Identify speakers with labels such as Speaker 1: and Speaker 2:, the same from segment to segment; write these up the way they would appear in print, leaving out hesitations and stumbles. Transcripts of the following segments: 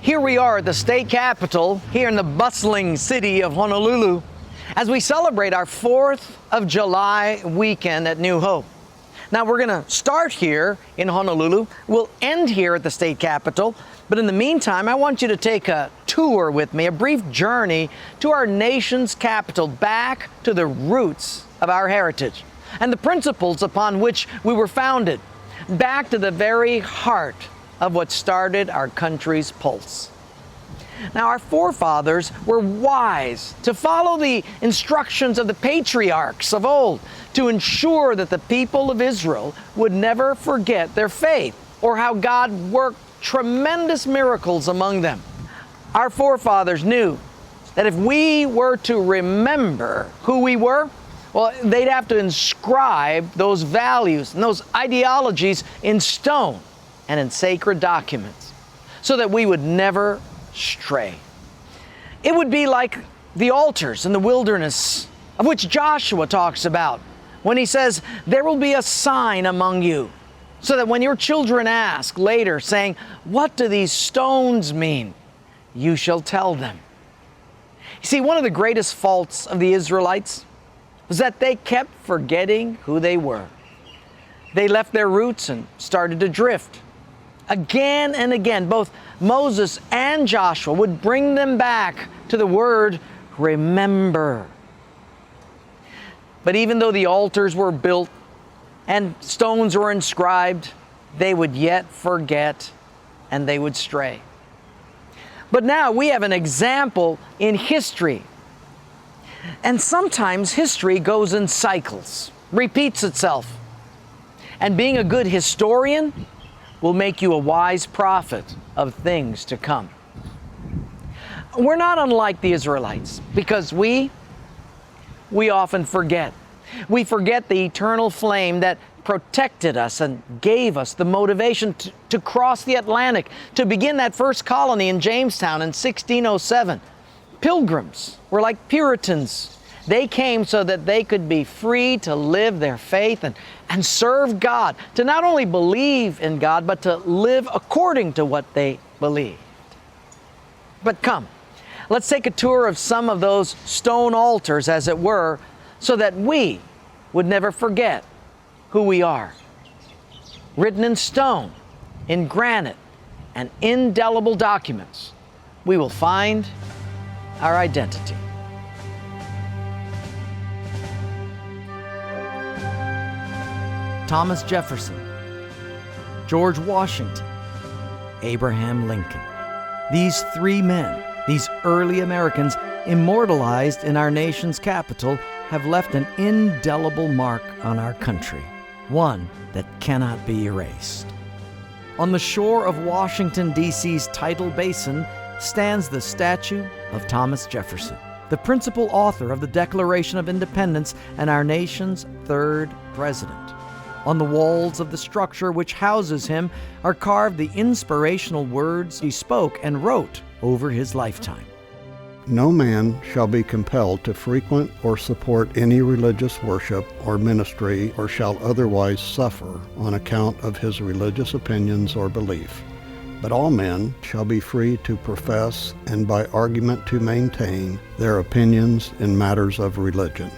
Speaker 1: Here we are at the state capitol, here in the bustling city of Honolulu, as we celebrate our 4th of July weekend at New Hope. Now, we're going to start here in Honolulu. We'll end here at the state capitol. But in the meantime, I want you to take a tour with me, a brief journey to our nation's capital, back to the roots of our heritage and the principles upon which we were founded, back to the very heart of what started our country's pulse. Now, our forefathers were wise to follow the instructions of the patriarchs of old to ensure that the people of Israel would never forget their faith or how God worked tremendous miracles among them. Our forefathers knew that if we were to remember who we were, well, they'd have to inscribe those values and those ideologies in stone and in sacred documents so that we would never stray. It would be like the altars in the wilderness of which Joshua talks about when he says, "There will be a sign among you," so that when your children ask later, saying, "What do these stones mean?" you shall tell them. You see, one of the greatest faults of the Israelites was that they kept forgetting who they were. They left their roots and started to drift. Again and again, both Moses and Joshua would bring them back to the word remember. But even though the altars were built and stones were inscribed, they would yet forget and they would stray. But now we have an example in history. And sometimes history goes in cycles, repeats itself. And being a good historian will make you a wise prophet of things to come. We're not unlike the Israelites because we often forget. We forget the eternal flame that protected us and gave us the motivation to cross the Atlantic, to begin that first colony in Jamestown in 1607. Pilgrims were like Puritans. They came so that they could be free to live their faith and serve God, to not only believe in God, but to live according to what they believed. But come, let's take a tour of some of those stone altars, as it were, so that we would never forget who we are. Written in stone, in granite, and indelible documents, we will find our identity. Thomas Jefferson, George Washington, Abraham Lincoln. These three men, these early Americans immortalized in our nation's capital, have left an indelible mark on our country, one that cannot be erased. On the shore of Washington, D.C.'s tidal basin stands the statue of Thomas Jefferson, the principal author of the Declaration of Independence and our nation's third president. On the walls of the structure which houses him are carved the inspirational words he spoke and wrote over his lifetime.
Speaker 2: No man shall be compelled to frequent or support any religious worship or ministry, or shall otherwise suffer on account of his religious opinions or belief. But all men shall be free to profess and by argument to maintain their opinions in matters of religion.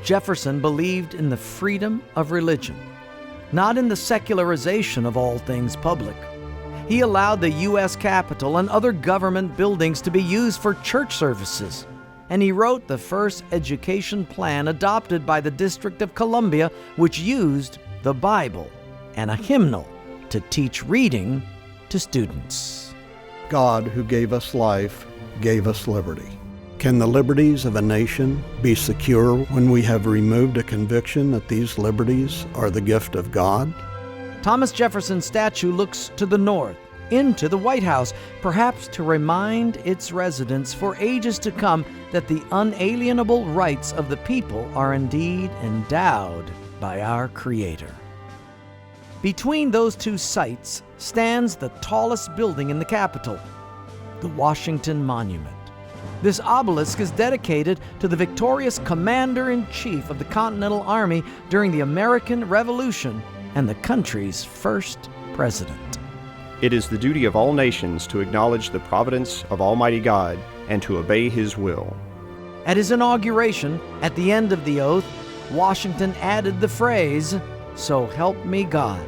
Speaker 1: Jefferson believed in the freedom of religion, not in the secularization of all things public. He allowed the U.S. Capitol and other government buildings to be used for church services, and he wrote the first education plan adopted by the District of Columbia, which used the Bible and a hymnal to teach reading to students.
Speaker 2: God, who gave us life, gave us liberty. Can the liberties of a nation be secure when we have removed a conviction that these liberties are the gift of God?
Speaker 1: Thomas Jefferson's statue looks to the north, into the White House, perhaps to remind its residents for ages to come that the unalienable rights of the people are indeed endowed by our Creator. Between those two sites stands the tallest building in the Capitol, the Washington Monument. This obelisk is dedicated to the victorious Commander-in-Chief of the Continental Army during the American Revolution and the country's first president.
Speaker 3: It is the duty of all nations to acknowledge the providence of Almighty God and to obey His will.
Speaker 1: At his inauguration, at the end of the oath, Washington added the phrase, "So help me God."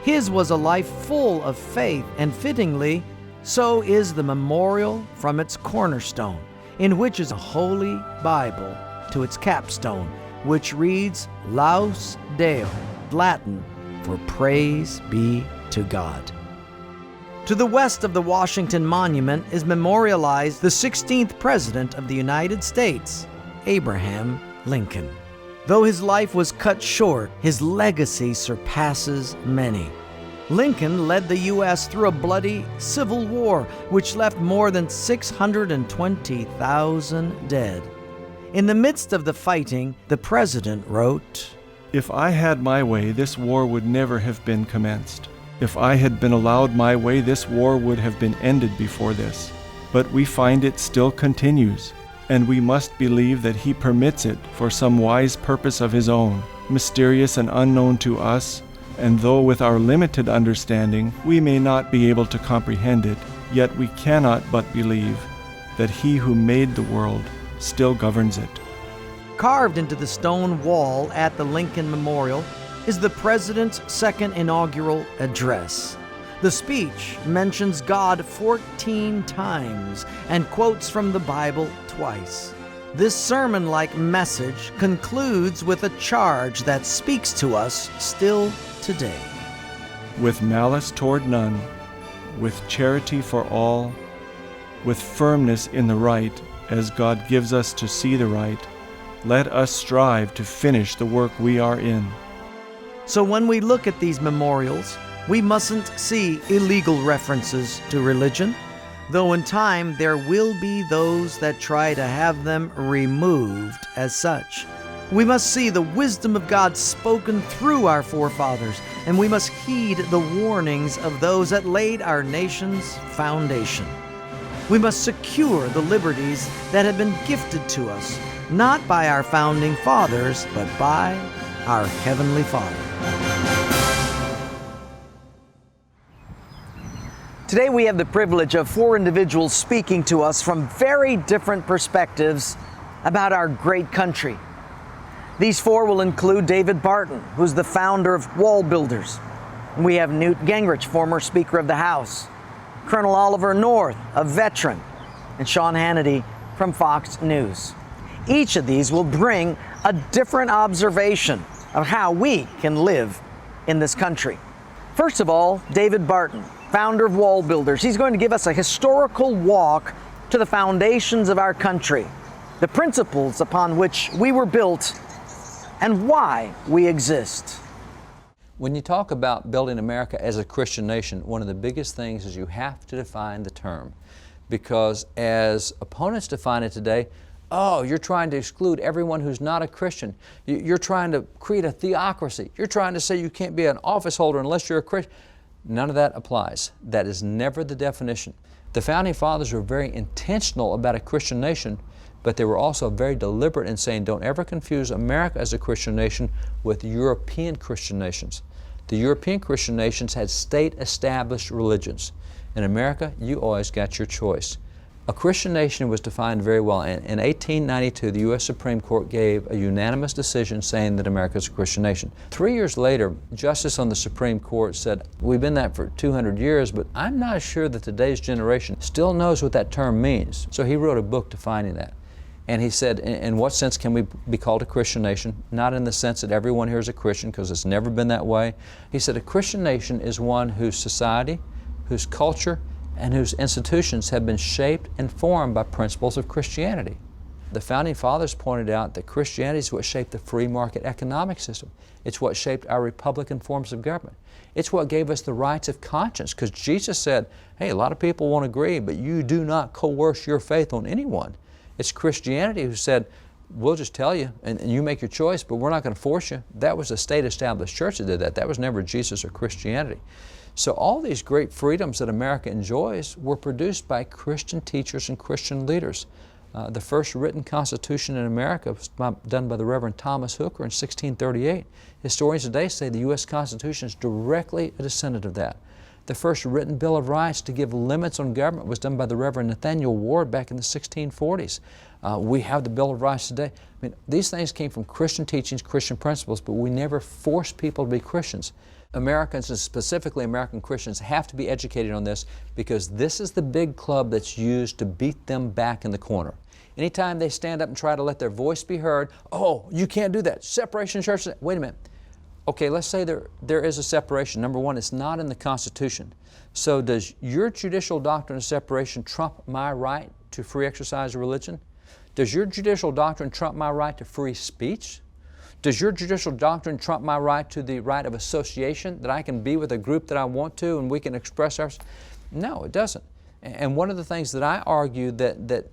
Speaker 1: His was a life full of faith, and fittingly, so is the memorial from its cornerstone, in which is a holy Bible to its capstone, which reads Laus Deo, Latin for praise be to God. To the west of the Washington Monument is memorialized the 16th President of the United States, Abraham Lincoln. Though his life was cut short, his legacy surpasses many. Lincoln led the U.S. through a bloody civil war, which left more than 620,000 dead. In the midst of the fighting, the president wrote,
Speaker 4: "If I had my way, this war would never have been commenced. If I had been allowed my way, this war would have been ended before this. But we find it still continues, and we must believe that He permits it for some wise purpose of His own, mysterious and unknown to us, and though with our limited understanding we may not be able to comprehend it, yet we cannot but believe that He who made the world still governs it."
Speaker 1: Carved into the stone wall at the Lincoln Memorial is the President's second inaugural address. The speech mentions God 14 times and quotes from the Bible twice. This sermon-like message concludes with a charge that speaks to us still today.
Speaker 4: With malice toward none, with charity for all, with firmness in the right, as God gives us to see the right, let us strive to finish the work we are in.
Speaker 1: So when we look at these memorials, we mustn't see illegal references to religion, though in time there will be those that try to have them removed as such. We must see the wisdom of God spoken through our forefathers, and we must heed the warnings of those that laid our nation's foundation. We must secure the liberties that have been gifted to us, not by our founding fathers, but by our Heavenly Father. Today we have the privilege of 4 individuals speaking to us from very different perspectives about our great country. These 4 will include David Barton, who's the founder of Wall Builders. We have Newt Gingrich, former Speaker of the House, Colonel Oliver North, a veteran, and Sean Hannity from Fox News. Each of these will bring a different observation of how we can live in this country. First of all, David Barton, founder of Wall Builders. He's going to give us a historical walk to the foundations of our country, the principles upon which we were built, and why we exist.
Speaker 5: When you talk about building America as a Christian nation, one of the biggest things is you have to define the term. Because as opponents define it today, oh, you're trying to exclude everyone who's not a Christian. You're trying to create a theocracy. You're trying to say you can't be an office holder unless you're a Christian. None of that applies. That is never the definition. The Founding Fathers were very intentional about a Christian nation, but they were also very deliberate in saying don't ever confuse America as a Christian nation with European Christian nations. The European Christian nations had state-established religions. In America, you always got your choice. A Christian nation was defined very well. In 1892, the U.S. Supreme Court gave a unanimous decision saying that America is a Christian nation. 3 years later, Justice on the Supreme Court said, we've been that for 200 years, but I'm not sure that today's generation still knows what that term means. So he wrote a book defining that. And he said, in what sense can we be called a Christian nation? Not in the sense that everyone here is a Christian, because it's never been that way. He said a Christian nation is one whose society, whose culture, and whose institutions have been shaped and formed by principles of Christianity. The Founding Fathers pointed out that Christianity is what shaped the free market economic system. It's what shaped our republican forms of government. It's what gave us the rights of conscience, because Jesus said, hey, a lot of people won't agree, but you do not coerce your faith on anyone. It's Christianity who said, we'll just tell you, and you make your choice, but we're not going to force you. That was a state-established church that did that. That was never Jesus or Christianity. So all these great freedoms that America enjoys were produced by Christian teachers and Christian leaders. The first written constitution in America was done by the Reverend Thomas Hooker in 1638. Historians today say the U.S. Constitution is directly a descendant of that. The first written Bill of Rights to give limits on government was done by the Reverend Nathaniel Ward back in the 1640s. We have the Bill of Rights today. I mean, these things came from Christian teachings, Christian principles, but we never forced people to be Christians. Americans, and specifically American Christians, have to be educated on this, because this is the big club that's used to beat them back in the corner. Anytime they stand up and try to let their voice be heard, oh, you can't do that. Separation of church. Wait a minute. Okay, let's say there is a separation. Number one, it's not in the Constitution. So does your judicial doctrine of separation trump my right to free exercise of religion? Does your judicial doctrine trump my right to free speech? Does your judicial doctrine trump my right to the right of association, that I can be with a group that I want to and we can express ourselves? No, it doesn't. And one of the things that I argue that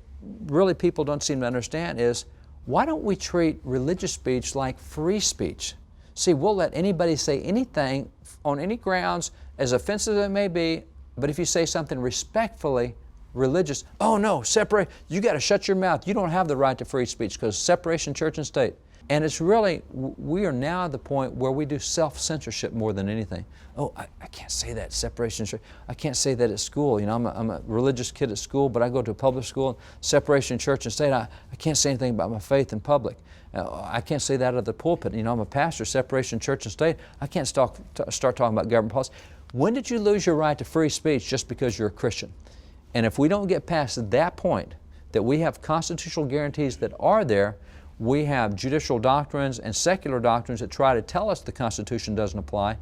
Speaker 5: really people don't seem to understand is, why don't we treat religious speech like free speech? See, we'll let anybody say anything on any grounds, as offensive as it may be, but if you say something respectfully religious, oh no, separate, you got to shut your mouth. You don't have the right to free speech because separation church and state. And it's really, we are now at the point where we do self-censorship more than anything. Oh, I can't say that, separation church. I can't say that at school. You know, I'm a religious kid at school, but I go to a public school. Separation church and state, I can't say anything about my faith in public. I can't say that at the pulpit. You know, I'm a pastor, separation church and state. I can't start talking about government policy. When did you lose your right to free speech just because you're a Christian? And if we don't get past that point, that we have constitutional guarantees that are there, we have judicial doctrines and secular doctrines that try to tell us the Constitution doesn't apply.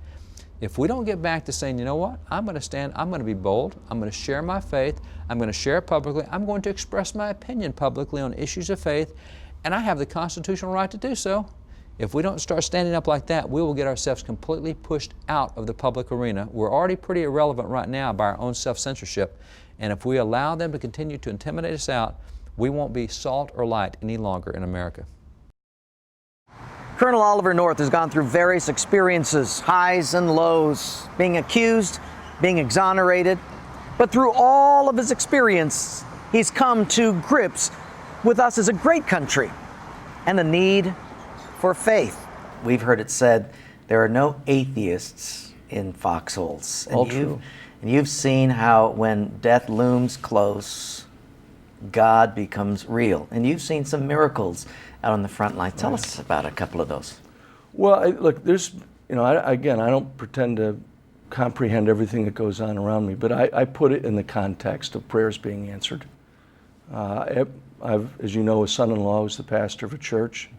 Speaker 5: If we don't get back to saying, you know what, I'm going to stand, I'm going to be bold, I'm going to share my faith, I'm going to share it publicly, I'm going to express my opinion publicly on issues of faith, and I have the constitutional right to do so. If we don't start standing up like that, we will get ourselves completely pushed out of the public arena. We're already pretty irrelevant right now by our own self-censorship, and if we allow them to continue to intimidate us out, we won't be salt or light any longer in America.
Speaker 1: Colonel Oliver North has gone through various experiences, highs and lows, being accused, being exonerated. But through all of his experience, he's come to grips with us as a great country and the need for faith. We've heard it said there are no atheists in foxholes.
Speaker 6: All true.
Speaker 1: And you've seen how when death looms close, God becomes real. And you've seen some miracles out on the front line. Tell us about a couple of those.
Speaker 6: Well, look, there's, you know, I don't pretend to comprehend everything that goes on around me, but I put it in the context of prayers being answered. I've, as you know, a son-in-law who's the pastor of a church,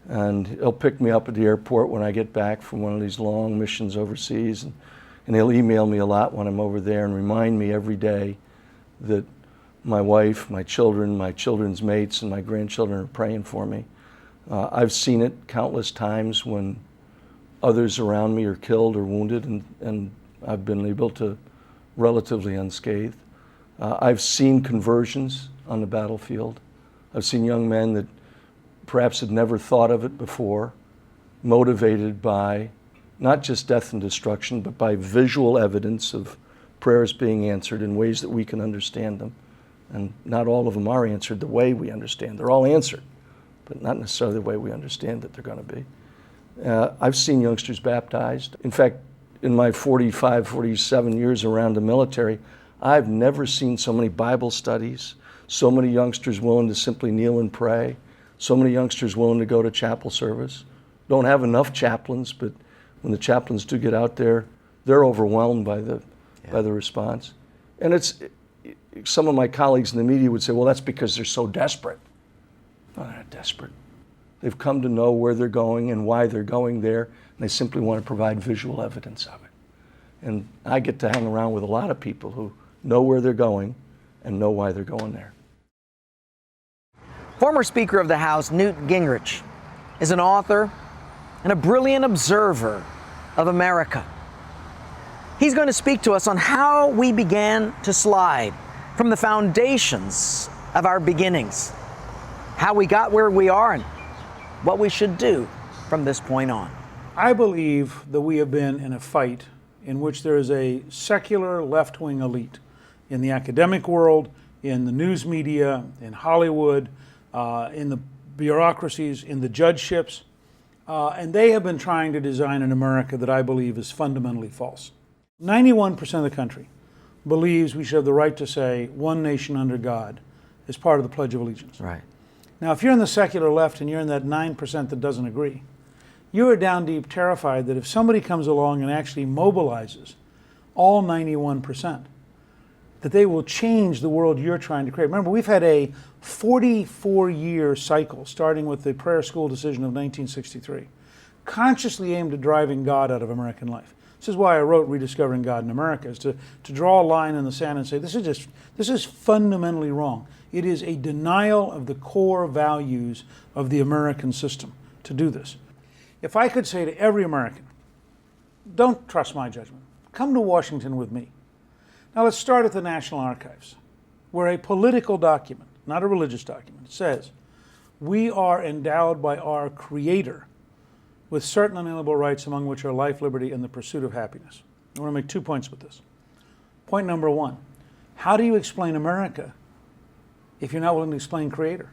Speaker 6: and he'll pick me up at the airport when I get back from one of these long missions overseas, and he'll email me a lot when I'm over there and remind me every day that my wife, my children, my children's mates, and my grandchildren are praying for me. I've seen it countless times when others around me are killed or wounded, and I've been able to relatively unscathed. I've seen conversions on the battlefield. I've seen young men that perhaps had never thought of it before, motivated by not just death and destruction, but by visual evidence of prayers being answered in ways that we can understand them. And not all of them are answered the way we understand. They're all answered, but not necessarily the way we understand that they're going to be. I've seen youngsters baptized. In fact, in my 45, 47 years around the military, I've never seen so many Bible studies, so many youngsters willing to simply kneel and pray, so many youngsters willing to go to chapel service. Don't have enough chaplains, but when the chaplains do get out there, they're overwhelmed by the response. And some of my colleagues in the media would say, well, that's because they're so desperate. No, they're not desperate. They've come to know where they're going and why they're going there, and they simply want to provide visual evidence of it. And I get to hang around with a lot of people who know where they're going and know why they're going there.
Speaker 1: Former Speaker of the House Newt Gingrich is an author and a brilliant observer of America. He's going to speak to us on how we began to slide from the foundations of our beginnings, how we got where we are, and what we should do from this point on.
Speaker 7: I believe that we have been in a fight in which there is a secular left-wing elite in the academic world, in the news media, in Hollywood, in the bureaucracies, in the judgeships, and they have been trying to design an America that I believe is fundamentally false. 91% of the country believes we should have the right to say one nation under God as part of the Pledge of Allegiance.
Speaker 1: Right.
Speaker 7: Now, if you're in the secular left and you're in that 9% that doesn't agree, you are down deep terrified that if somebody comes along and actually mobilizes all 91%, that they will change the world you're trying to create. Remember, we've had a 44-year cycle, starting with the prayer school decision of 1963, consciously aimed at driving God out of American life. This is why I wrote Rediscovering God in America, is to draw a line in the sand and say, this is fundamentally wrong. It is a denial of the core values of the American system to do this. If I could say to every American, don't trust my judgment, come to Washington with me. Now let's start at the National Archives, where a political document, not a religious document, says, we are endowed by our Creator with certain unalienable rights, among which are life, liberty, and the pursuit of happiness. I want to make 2 points with this. Point number 1, how do you explain America if you're not willing to explain Creator?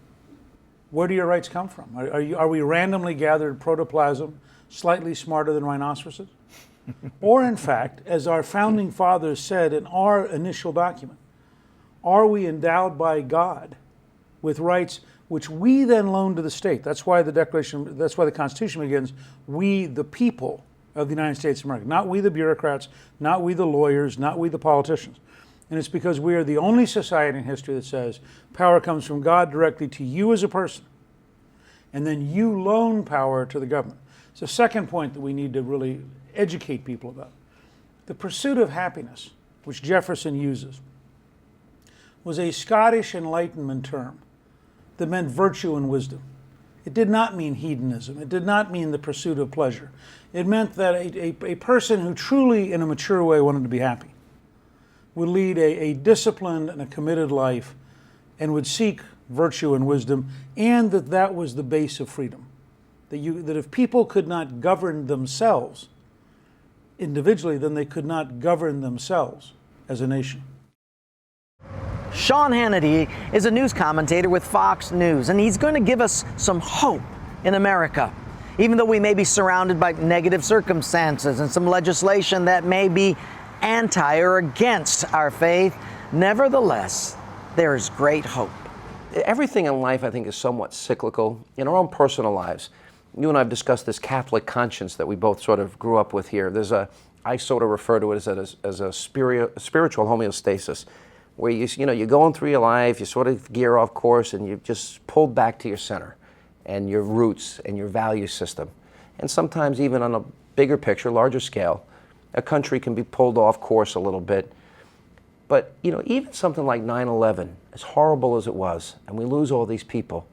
Speaker 7: Where do your rights come from? Are we randomly gathered protoplasm, slightly smarter than rhinoceroses? Or in fact, as our founding fathers said in our initial document, are we endowed by God with rights which we then loan to the state? That's why the Constitution begins, we the people of the United States of America. Not we the bureaucrats, not we the lawyers, not we the politicians. And it's because we are the only society in history that says power comes from God directly to you as a person, and then you loan power to the government. It's the second point that we need to really educate people about. The pursuit of happiness, which Jefferson uses, was a Scottish Enlightenment term that meant virtue and wisdom. It did not mean hedonism. It did not mean the pursuit of pleasure. It meant that a person who truly, in a mature way, wanted to be happy would lead a disciplined and a committed life and would seek virtue and wisdom, and that was the base of freedom. That if people could not govern themselves individually, then they could not govern themselves as a nation.
Speaker 1: Sean Hannity is a news commentator with Fox News, and he's going to give us some hope in America. Even though we may be surrounded by negative circumstances and some legislation that may be anti or against our faith, nevertheless, there is great hope.
Speaker 8: Everything in life, I think, is somewhat cyclical. In our own personal lives, you and I have discussed this Catholic conscience that we both sort of grew up with here. I sort of refer to it as a spiritual homeostasis, where you're going through your life, you sort of gear off course, and you just pulled back to your center and your roots and your value system. And sometimes even on a bigger picture, larger scale, a country can be pulled off course a little bit. But even something like 9/11, as horrible as it was, and we lose all these people,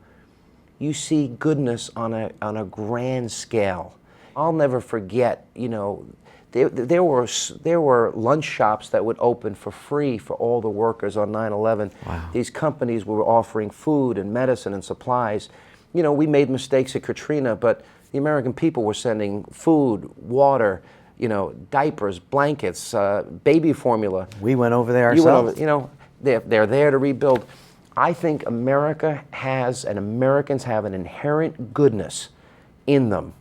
Speaker 8: you see goodness on a grand scale. I'll never forget, there were lunch shops that would open for free for all the workers on 9/11.
Speaker 1: Wow.
Speaker 8: These companies were offering food and medicine and supplies. We made mistakes at Katrina, but the American people were sending food, water, diapers, blankets, baby formula.
Speaker 1: We went over there ourselves.
Speaker 8: They're there to rebuild. I think America has, and Americans have, an inherent goodness in them.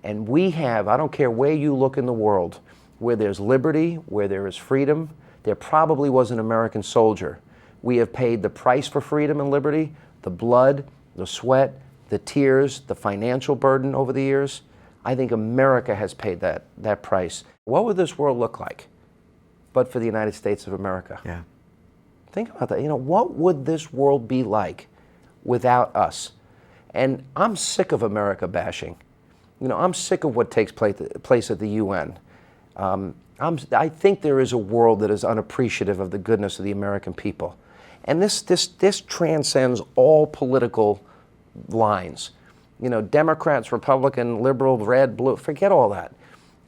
Speaker 8: And we have, I don't care where you look in the world, where there's liberty, where there is freedom, there probably was an American soldier. We have paid the price for freedom and liberty, the blood, the sweat, the tears, the financial burden over the years. I think America has paid that price. What would this world look like but for the United States of America?
Speaker 1: Yeah.
Speaker 8: Think about that. What would this world be like without us? And I'm sick of America bashing. I'm sick of what takes place at the UN. I think there is a world that is unappreciative of the goodness of the American people. And this transcends all political lines. Democrats, Republican, liberal, red, blue, forget all that.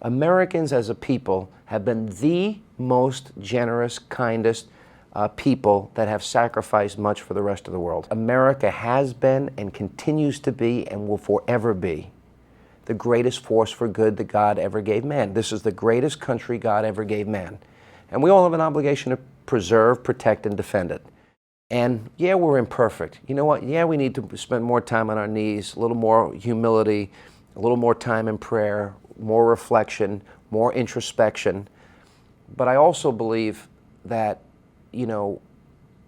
Speaker 8: Americans as a people have been the most generous, kindest people that have sacrificed much for the rest of the world. America has been and continues to be and will forever be the greatest force for good that God ever gave man. This is the greatest country God ever gave man. And we all have an obligation to preserve, protect, and defend it. And yeah, we're imperfect. You know what? Yeah, we need to spend more time on our knees, a little more humility, a little more time in prayer, more reflection, more introspection. But I also believe that, you know,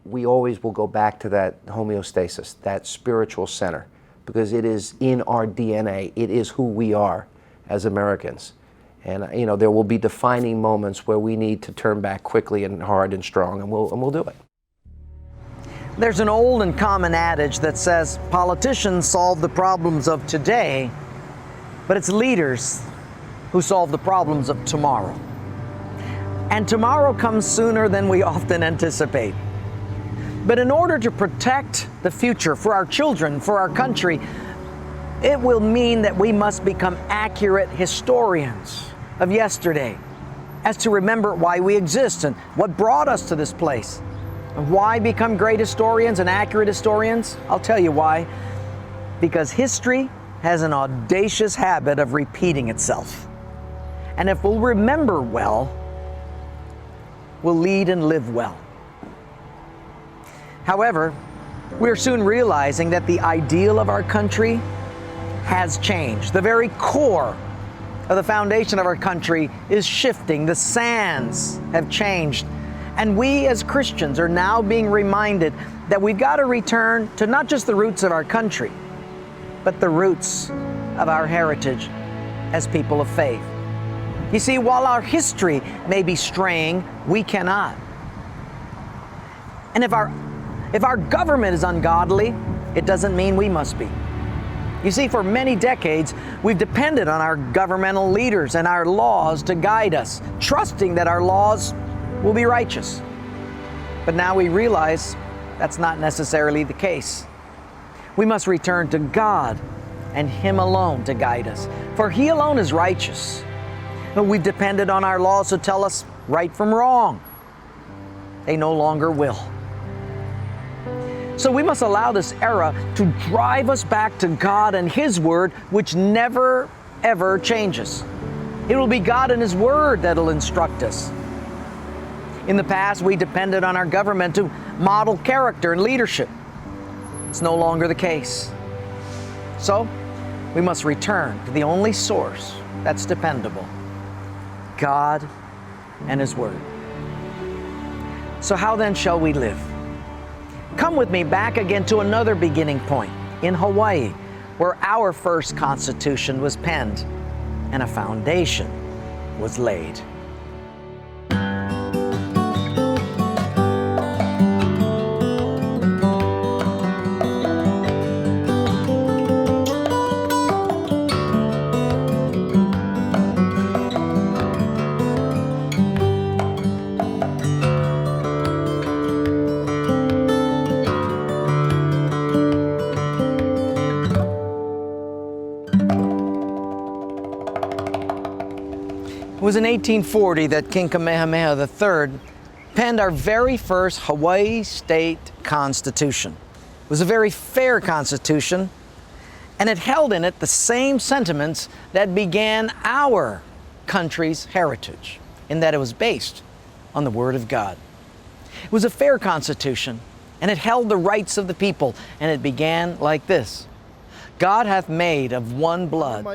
Speaker 8: we always will go back to that homeostasis, that spiritual center, because it is in our DNA. It is who we are as Americans. And, you know, there will be defining moments where we need to turn back quickly and hard and strong, and we'll do it.
Speaker 1: There's an old and common adage that says politicians solve the problems of today, but it's leaders who solve the problems of tomorrow. And tomorrow comes sooner than we often anticipate. But in order to protect the future for our children, for our country, it will mean that we must become accurate historians of yesterday, as to remember why we exist and what brought us to this place. And why become great historians and accurate historians? I'll tell you why. Because history has an audacious habit of repeating itself. And if we'll remember well, we'll lead and live well. However, we're soon realizing that the ideal of our country has changed. The very core of the foundation of our country is shifting. The sands have changed. And we as Christians are now being reminded that we've got to return to not just the roots of our country, but the roots of our heritage as people of faith. You see, while our history may be straying, we cannot. And if our government is ungodly, it doesn't mean we must be. You see, for many decades, we've depended on our governmental leaders and our laws to guide us, trusting that our laws will be righteous. But now we realize that's not necessarily the case. We must return to God and Him alone to guide us, for He alone is righteous. But we've depended on our laws to tell us right from wrong. They no longer will. So we must allow this era to drive us back to God and His Word, which never, ever changes. It will be God and His Word that'll instruct us. In the past, we depended on our government to model character and leadership. It's no longer the case. So, we must return to the only source that's dependable, God and His Word. So how then shall we live? Come with me back again to another beginning point, in Hawaii, where our first Constitution was penned and a foundation was laid. It was in 1840 that King Kamehameha III penned our very first Hawaii State Constitution. It was a very fair constitution, and it held in it the same sentiments that began our country's heritage, in that it was based on the Word of God. It was a fair constitution, and it held the rights of the people, and it began like this. God hath made of one blood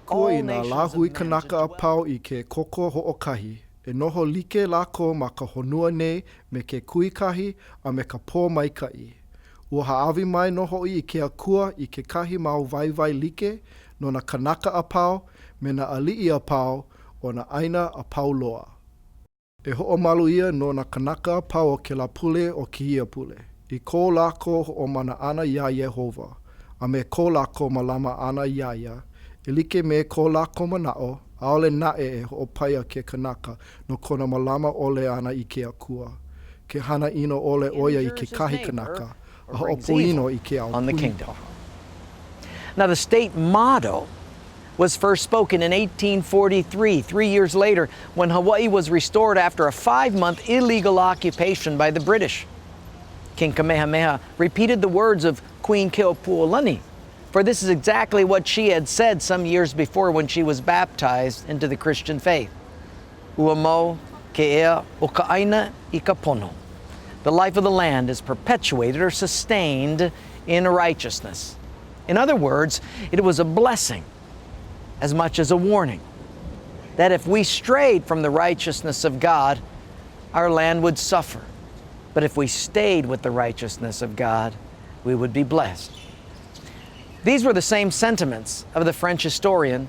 Speaker 1: all nations of men to dwell.
Speaker 9: Pau I ke koko ho'okahi, e noho like lako ma ka honua nei me ke kuikahi a me ka pō maikai. Ua haawi mai noho I ke akua I ke kahi mau vaivai like no na kanaka a pau me na ali'i a pau o na aina a pau loa. E ho'omalu ia no na kanaka a pau o ke lapule o ki ia pule. I ko lako ho'omana ana ia Yehova. A me ko lako malama ana iaia, e like me ko lako manao, aole nae e ho'opaia ke kanaka no kona malama ole ana I ke akua. Ke hana ino ole oia I ke kahi kanaka, a ho'opuino I ke au
Speaker 1: on the kingdom. Now the state motto was first spoken in 1843, 3 years later, when Hawaii was restored after a 5-month illegal occupation by the British. King Kamehameha repeated the words of Queen Keopuolani, for this is exactly what she had said some years before when she was baptized into the Christian faith. Uamo ke ea o ka aina I ka pono. The life of the land is perpetuated or sustained in righteousness. In other words, it was a blessing as much as a warning. that if we strayed from the righteousness of God, our land would suffer. But if we stayed with the righteousness of God, we would be blessed. These were the same sentiments of the French historian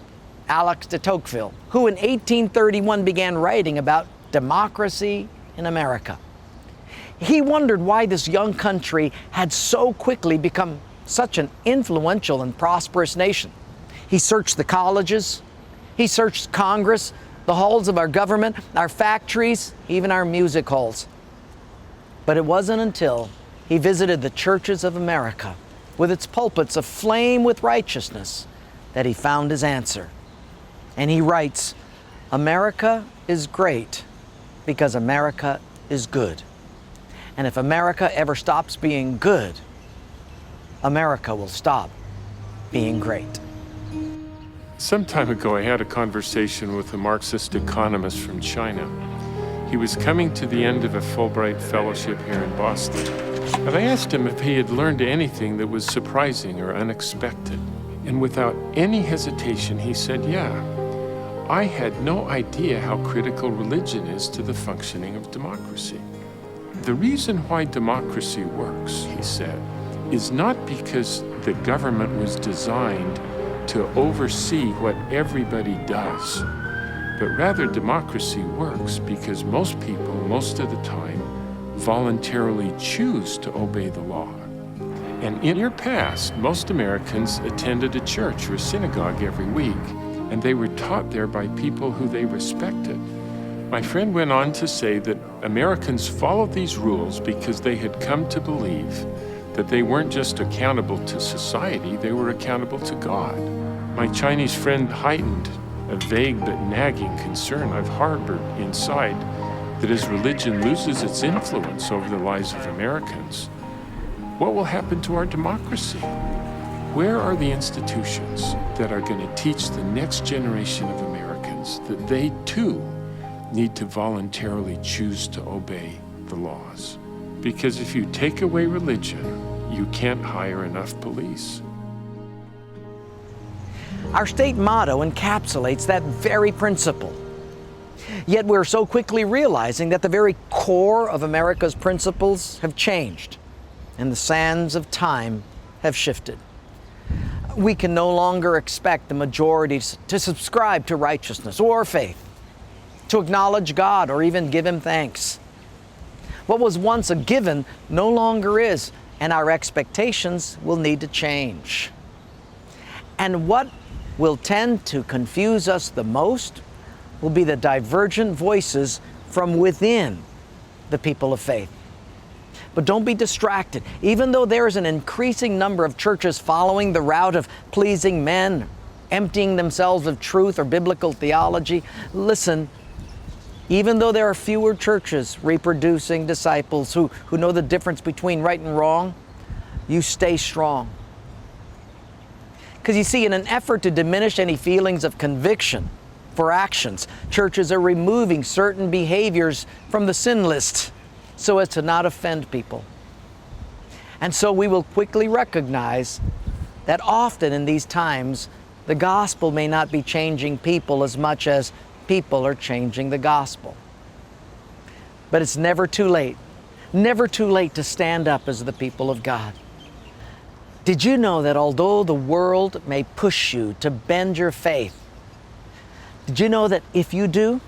Speaker 1: Alexis de Tocqueville, who in 1831 began writing about democracy in America. He wondered why this young country had so quickly become such an influential and prosperous nation. He searched the colleges, he searched Congress, the halls of our government, our factories, even our music halls. But it wasn't until he visited the churches of America, with its pulpits aflame with righteousness, that he found his answer. And he writes, "America is great because America is good. And if America ever stops being good, America will stop being great."
Speaker 10: Some time ago, I had a conversation with a Marxist economist from China. He was coming to the end of a Fulbright fellowship here in Boston. And I asked him if he had learned anything that was surprising or unexpected. And without any hesitation, he said, "Yeah, I had no idea how critical religion is to the functioning of democracy. The reason why democracy works," he said, "is not because the government was designed to oversee what everybody does, but rather democracy works because most people, most of the time, voluntarily choose to obey the law. And in your past, most Americans attended a church or a synagogue every week, and they were taught there by people who they respected." My friend went on to say that Americans followed these rules because they had come to believe that they weren't just accountable to society, they were accountable to God. My Chinese friend heightened a vague but nagging concern I've harbored inside, that as religion loses its influence over the lives of Americans, what will happen to our democracy? Where are the institutions that are going to teach the next generation of Americans that they too need to voluntarily choose to obey the laws? Because if you take away religion, you can't hire enough police.
Speaker 1: Our state motto encapsulates that very principle. Yet we're so quickly realizing that the very core of America's principles have changed, and the sands of time have shifted. We can no longer expect the majorities to subscribe to righteousness or faith, to acknowledge God or even give Him thanks. What was once a given no longer is, and our expectations will need to change. And what will tend to confuse us the most will be the divergent voices from within the people of faith. But don't be distracted. Even though there is an increasing number of churches following the route of pleasing men, emptying themselves of truth or biblical theology, listen, even though there are fewer churches reproducing disciples who know the difference between right and wrong, you stay strong. Because you see, in an effort to diminish any feelings of conviction for actions, churches are removing certain behaviors from the sin list so as to not offend people. And so we will quickly recognize that often in these times, the gospel may not be changing people as much as people are changing the gospel. But it's never too late to stand up as the people of God. Did you know that although the world may push you to bend your faith, did you know that if you do,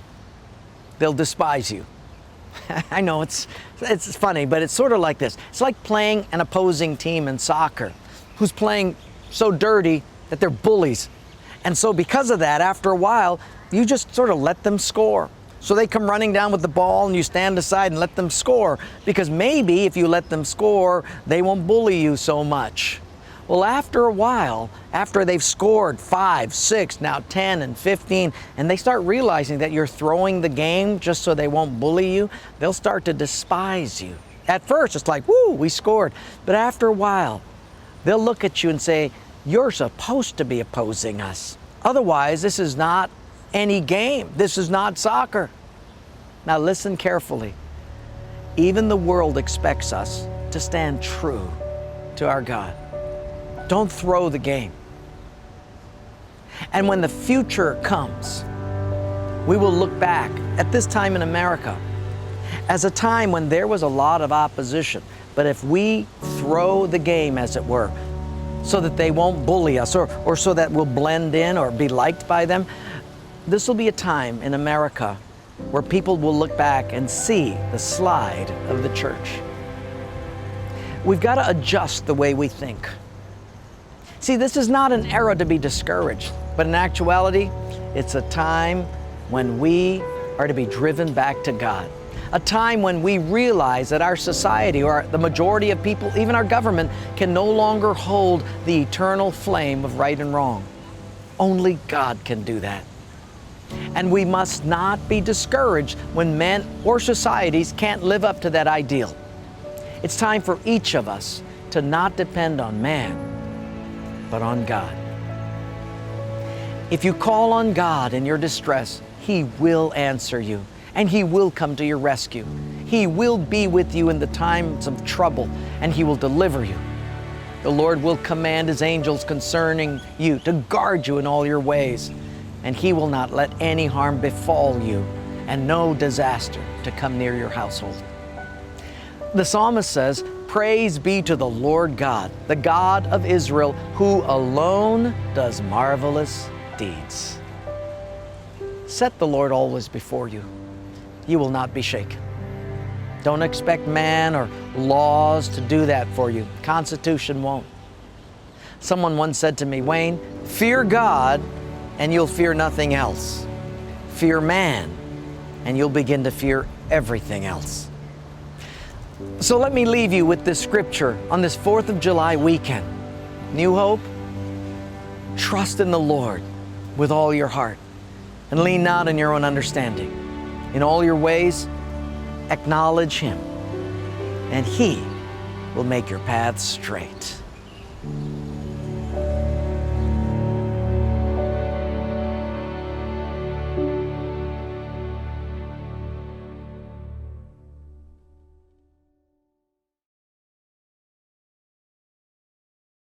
Speaker 1: they'll despise you? I know it's funny, but it's sort of like this. It's like playing an opposing team in soccer who's playing so dirty that they're bullies. And so because of that, after a while, you just sort of let them score. So they come running down with the ball and you stand aside and let them score, because maybe if you let them score, they won't bully you so much. Well, after a while, after they've scored 5, 6, now 10 and 15, and they start realizing that you're throwing the game just so they won't bully you, they'll start to despise you. At first, it's like, woo, we scored. But after a while, they'll look at you and say, you're supposed to be opposing us. Otherwise, this is not any game. This is not soccer. Now listen carefully. Even the world expects us to stand true to our God. Don't throw the game. And when the future comes, we will look back at this time in America as a time when there was a lot of opposition. But if we throw the game, as it were, so that they won't bully us or so that we'll blend in or be liked by them, this will be a time in America where people will look back and see the slide of the church. We've got to adjust the way we think. See, this is not an era to be discouraged, but in actuality, it's a time when we are to be driven back to God. A time when we realize that our society, or the majority of people, even our government, can no longer hold the eternal flame of right and wrong. Only God can do that. And we must not be discouraged when men or societies can't live up to that ideal. It's time for each of us to not depend on man, but on God. If you call on God in your distress, He will answer you, and He will come to your rescue. He will be with you in the times of trouble, and He will deliver you. The Lord will command His angels concerning you to guard you in all your ways, and He will not let any harm befall you, and no disaster to come near your household. The psalmist says, "Praise be to the Lord God, the God of Israel, who alone does marvelous deeds." Set the Lord always before you. You will not be shaken. Don't expect man or laws to do that for you. Constitution won't. Someone once said to me, "Wayne, fear God and you'll fear nothing else. Fear man and you'll begin to fear everything else." So let me leave you with this scripture on this 4th of July weekend. New Hope, trust in the Lord with all your heart and lean not on your own understanding. In all your ways, acknowledge Him, and He will make your paths straight.